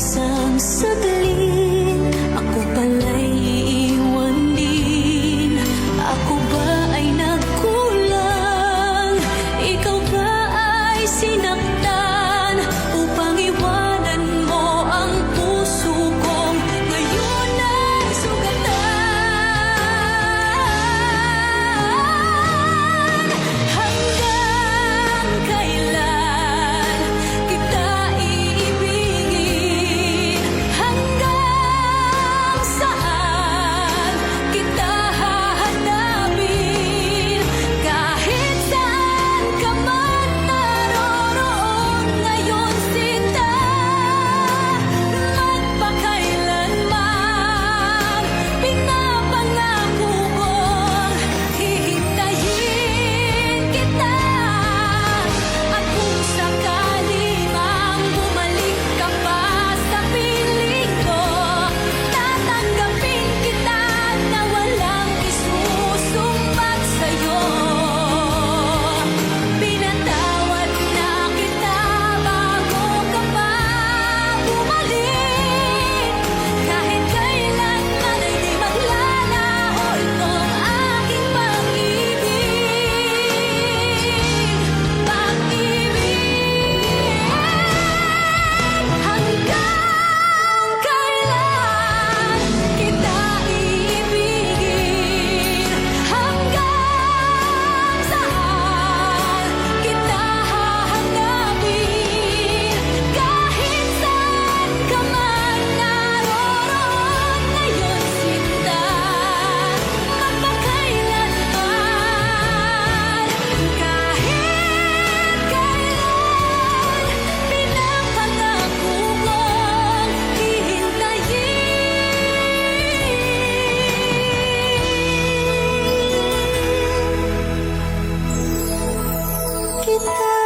isang saglit, ako pala'y iiwan din. Ako ba ay nagkulang? Ikaw ba ay sinaktan upang iwanan mo ang puso kong ngayon ay sugatan? Hanggang kailan kita iibigin? Hanggang saan kita hahanapin? Kahit saan ka man naroroon ngayon, sinta, magpakailanman pinapangako kong hihintayin kita. At kung sakali mang bumalik ka pa sa piling ko, tatanggapin kita na walang isusumbat sa'yo. Pinatawad na kita bago ka pa bumalik. Kahit kailanman ay di maglalaho itong aking pag-ibig. Hanggang kailan kita iibigin? Hanggang saan kita hahanapin? Kahit saan ka man naroroon ngayon, sinta, magpakailanman. Kahit kailan pinapangako kong hihintayin kita.